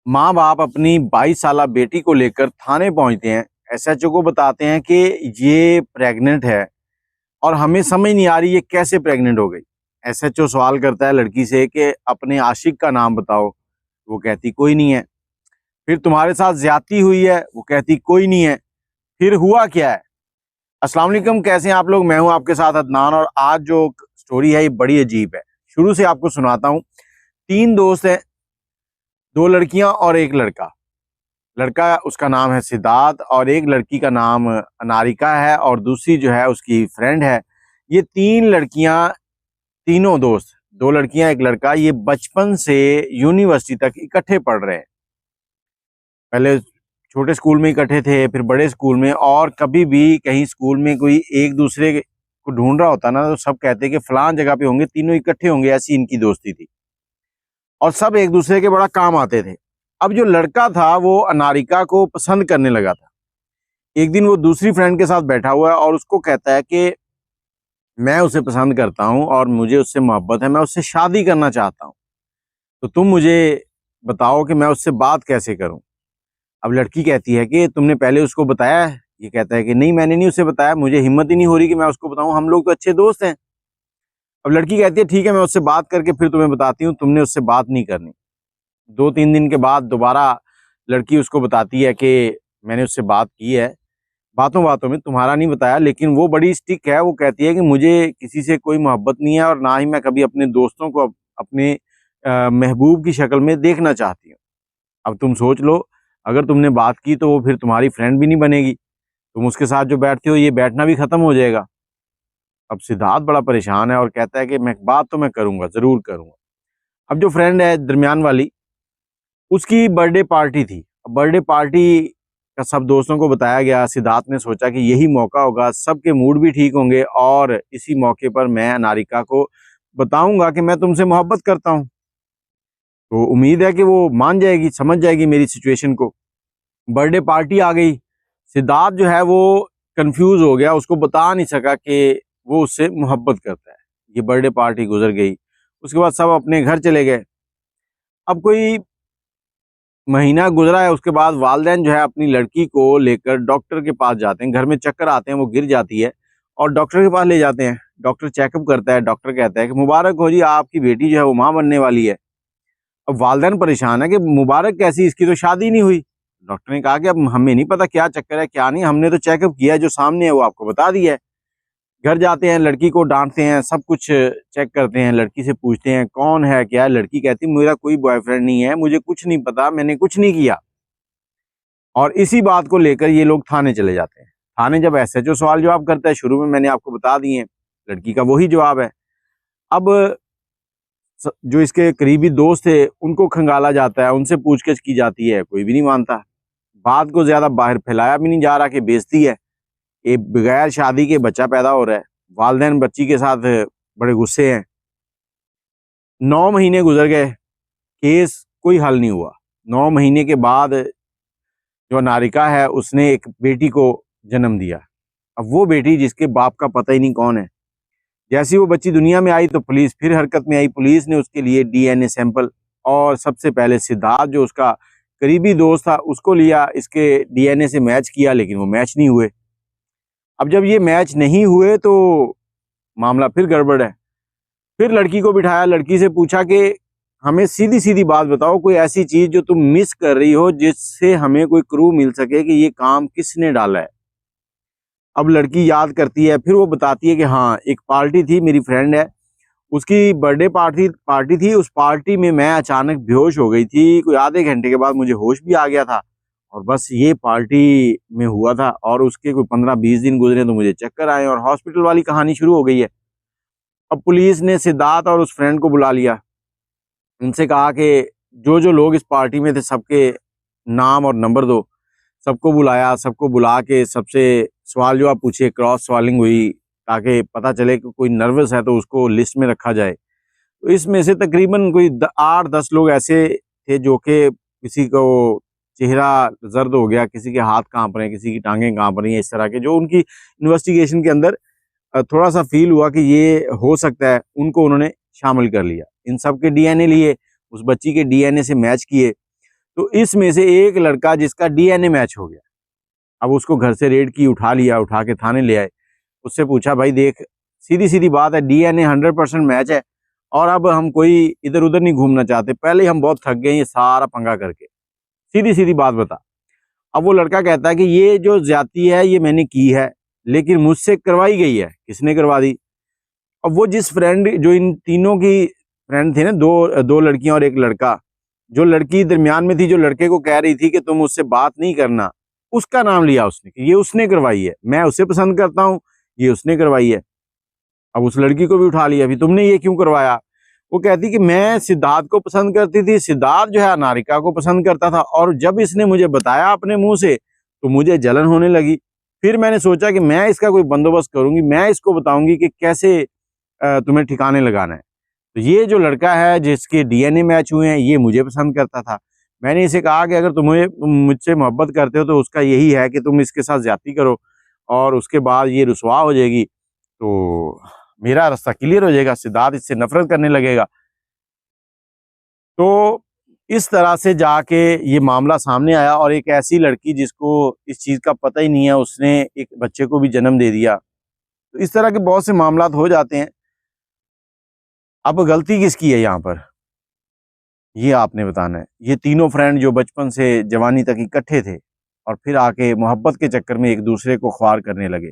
माँ बाप अपनी 22 साला बेटी को लेकर थाने पहुंचते हैं। एसएचओ को बताते हैं कि ये प्रेग्नेंट है और हमें समझ नहीं आ रही ये कैसे प्रेग्नेंट हो गई। एसएचओ सवाल करता है लड़की से कि अपने आशिक का नाम बताओ। वो कहती कोई नहीं है। फिर तुम्हारे साथ ज्यादती हुई है? वो कहती कोई नहीं है। फिर हुआ क्या है? अस्सलाम वालेकुम, कैसे हैं आप लोग? मैं हूं आपके साथ अदनान और आज जो स्टोरी है ये बड़ी अजीब है। शुरू से आपको सुनाता हूँ। 3 दोस्त हैं, 2 लड़कियां और 1 लड़का। लड़का उसका नाम है सिद्धार्थ और एक लड़की का नाम अनारिका है और दूसरी जो है उसकी फ्रेंड है। ये 3 लड़कियां, तीनों दोस्त, 2 लड़कियां 1 लड़का, ये बचपन से यूनिवर्सिटी तक इकट्ठे पढ़ रहे हैं। पहले छोटे स्कूल में इकट्ठे थे, फिर बड़े स्कूल में, और कभी भी कहीं स्कूल में कोई एक दूसरे को ढूंढ रहा होता ना तो सब कहते कि फलां जगह पे होंगे, तीनों इकट्ठे होंगे, ऐसी इनकी दोस्ती थी और सब एक दूसरे के बड़ा काम आते थे। अब जो लड़का था वो अनारिका को पसंद करने लगा था। एक दिन वो दूसरी फ्रेंड के साथ बैठा हुआ है और उसको कहता है कि मैं उसे पसंद करता हूं और मुझे उससे मोहब्बत है, मैं उससे शादी करना चाहता हूं, तो तुम मुझे बताओ कि मैं उससे बात कैसे करूं। अब लड़की कहती है कि तुमने पहले उसको बताया है? ये कहता है कि नहीं, मैंने नहीं उसे बताया, मुझे हिम्मत ही नहीं हो रही कि मैं उसको बताऊं, हम लोग तो अच्छे दोस्त हैं। अब लड़की कहती है ठीक है, मैं उससे बात करके फिर तुम्हें बताती हूँ। तुमने उससे बात नहीं करनी। 2-3 दिन के बाद दोबारा लड़की उसको बताती है कि मैंने उससे बात की है, बातों बातों में, तुम्हारा नहीं बताया। लेकिन वो बड़ी स्टिक है, वो कहती है कि मुझे किसी से कोई मोहब्बत नहीं है और ना ही मैं कभी अपने दोस्तों को अपने महबूब की शक्ल में देखना चाहती हूँ। अब तुम सोच लो, अगर तुमने बात की तो वो फिर तुम्हारी फ्रेंड भी नहीं बनेगी, तुम उसके साथ जो बैठते हो ये बैठना भी खत्म हो जाएगा। अब सिद्धार्थ बड़ा परेशान है और कहता है कि मैं बात तो मैं करूंगा, जरूर करूंगा। अब जो फ्रेंड है दरमियान वाली, उसकी बर्थडे पार्टी थी। बर्थडे पार्टी का सब दोस्तों को बताया गया। सिद्धार्थ ने सोचा कि यही मौका होगा, सबके मूड भी ठीक होंगे और इसी मौके पर मैं अनारिका को बताऊंगा कि मैं तुमसे मोहब्बत करता हूं, तो उम्मीद है कि वो मान जाएगी, समझ जाएगी मेरी सिचुएशन को। बर्थडे पार्टी आ गई। सिद्धार्थ जो है वो कंफ्यूज हो गया, उसको बता नहीं सका कि वो उससे मोहब्बत करता है। ये बर्थडे पार्टी गुजर गई, उसके बाद सब अपने घर चले गए। अब कोई महीना गुजरा है, उसके बाद वालिदैन जो है अपनी लड़की को लेकर डॉक्टर के पास जाते हैं। घर में चक्कर आते हैं, वो गिर जाती है और डॉक्टर के पास ले जाते हैं। डॉक्टर चेकअप करता है, डॉक्टर कहता है कि मुबारक हो जी, आपकी बेटी जो है वो माँ बनने वाली है। अब वालिदैन परेशान है कि मुबारक कैसी, इसकी तो शादी नहीं हुई। डॉक्टर ने कहा कि अब हमें नहीं पता क्या चक्कर है क्या नहीं, हमने तो चेकअप किया है, जो सामने है वो आपको बता दिया है। घर जाते हैं, लड़की को डांटते हैं, सब कुछ चेक करते हैं, लड़की से पूछते हैं कौन है क्या है। लड़की कहती मेरा कोई बॉयफ्रेंड नहीं है, मुझे कुछ नहीं पता, मैंने कुछ नहीं किया। और इसी बात को लेकर ये लोग थाने चले जाते हैं। थाने जब एसएचओ सवाल जवाब करता है, शुरू में मैंने आपको बता दिए, लड़की का वही जवाब है। अब जो इसके करीबी दोस्त थे उनको खंगाला जाता है, उनसे पूछताछ की जाती है, कोई भी नहीं मानता। बात को ज्यादा बाहर फैलाया भी नहीं जा रहा कि बेइज्जती है। एक बगैर शादी के बच्चा पैदा हो रहा है, वालिदैन बच्ची के साथ बड़े गुस्से हैं। 9 महीने गुजर गए, केस कोई हल नहीं हुआ। 9 महीने के बाद जो नारिका है उसने एक बेटी को जन्म दिया। अब वो बेटी जिसके बाप का पता ही नहीं कौन है, जैसी वो बच्ची दुनिया में आई तो पुलिस फिर हरकत में आई। पुलिस ने उसके लिए डीएनए सैंपल, और सबसे पहले सिद्धार्थ जो उसका करीबी दोस्त था उसको लिया, इसके डीएनए से मैच किया, लेकिन वो मैच नहीं हुए। अब जब ये मैच नहीं हुए तो मामला फिर गड़बड़ है। फिर लड़की को बिठाया, लड़की से पूछा कि हमें सीधी सीधी बात बताओ, कोई ऐसी चीज जो तुम मिस कर रही हो जिससे हमें कोई क्लू मिल सके कि ये काम किसने डाला है। अब लड़की याद करती है, फिर वो बताती है कि हाँ, एक पार्टी थी, मेरी फ्रेंड है, उसकी बर्थडे पार्टी थी। उस पार्टी में मैं अचानक बेहोश हो गई थी, कोई आधे घंटे के बाद मुझे होश भी आ गया था और बस ये पार्टी में हुआ था। और उसके कोई 15-20 दिन गुजरे तो मुझे चक्कर आए और हॉस्पिटल वाली कहानी शुरू हो गई है। अब पुलिस ने सिद्धार्थ और उस फ्रेंड को बुला लिया, उनसे कहा कि जो जो लोग इस पार्टी में थे सबके नाम और नंबर दो। सबको बुलाया, सबको बुला के सबसे सवाल जवाब पूछे, क्रॉस सवालिंग हुई ताकि पता चले कि कोई नर्वस है तो उसको लिस्ट में रखा जाए। तो इसमें से तकरीबन कोई 8-10 लोग ऐसे थे जो कि किसी को चेहरा जर्द हो गया, किसी के हाथ कांप रहे हैं, किसी की टांगें कांप रही हैं, इस तरह के जो उनकी इन्वेस्टिगेशन के अंदर थोड़ा सा फील हुआ कि ये हो सकता है, उनको उन्होंने शामिल कर लिया। इन सब के डीएनए लिए, उस बच्ची के डीएनए से मैच किए तो इसमें से एक लड़का जिसका डीएनए मैच हो गया, अब उसको घर से रेड की, उठा लिया, उठा के थाने ले आए। उससे पूछा भाई देख, सीधी सीधी बात है, डीएनए 100% मैच है और अब हम कोई इधर उधर नहीं घूमना चाहते, पहले ही हम बहुत थक गए ये सारा पंगा करके, सीधी सीधी बात बता। अब वो लड़का कहता है कि ये जो ज्यादती है ये मैंने की है, लेकिन मुझसे करवाई गई है। किसने करवा दी? अब वो जिस फ्रेंड, जो इन तीनों की फ्रेंड थे ना, दो लड़कियां और एक लड़का, जो लड़की दरमियान में थी, जो लड़के को कह रही थी कि तुम उससे बात नहीं करना, उसका नाम लिया उसने कि ये उसने करवाई है, मैं उसे पसंद करता हूँ, ये उसने करवाई है। अब उस लड़की को भी उठा लिया, अभी तुमने ये क्यों करवाया? वो कहती कि मैं सिद्धार्थ को पसंद करती थी, सिद्धार्थ जो है अनारिका को पसंद करता था, और जब इसने मुझे बताया अपने मुंह से तो मुझे जलन होने लगी। फिर मैंने सोचा कि मैं इसका कोई बंदोबस्त करूंगी, मैं इसको बताऊंगी कि कैसे तुम्हें ठिकाने लगाना है। तो ये जो लड़का है जिसके डीएनए मैच हुए हैं, ये मुझे पसंद करता था। मैंने इसे कहा कि अगर तुम्हें मुझसे मोहब्बत करते हो तो उसका यही है कि तुम इसके साथ ज्यादती करो और उसके बाद ये रुसवा हो जाएगी, तो मेरा रास्ता क्लियर हो जाएगा, सिद्धार्थ इससे नफरत करने लगेगा। तो इस तरह से जाके ये मामला सामने आया और एक ऐसी लड़की जिसको इस चीज़ का पता ही नहीं है, उसने एक बच्चे को भी जन्म दे दिया। तो इस तरह के बहुत से मामलात हो जाते हैं। अब गलती किसकी है यहाँ पर, ये आपने बताना है। ये तीनों फ्रेंड जो बचपन से जवानी तक इकट्ठे थे और फिर आके मोहब्बत के चक्कर में एक दूसरे को ख्वार करने लगे,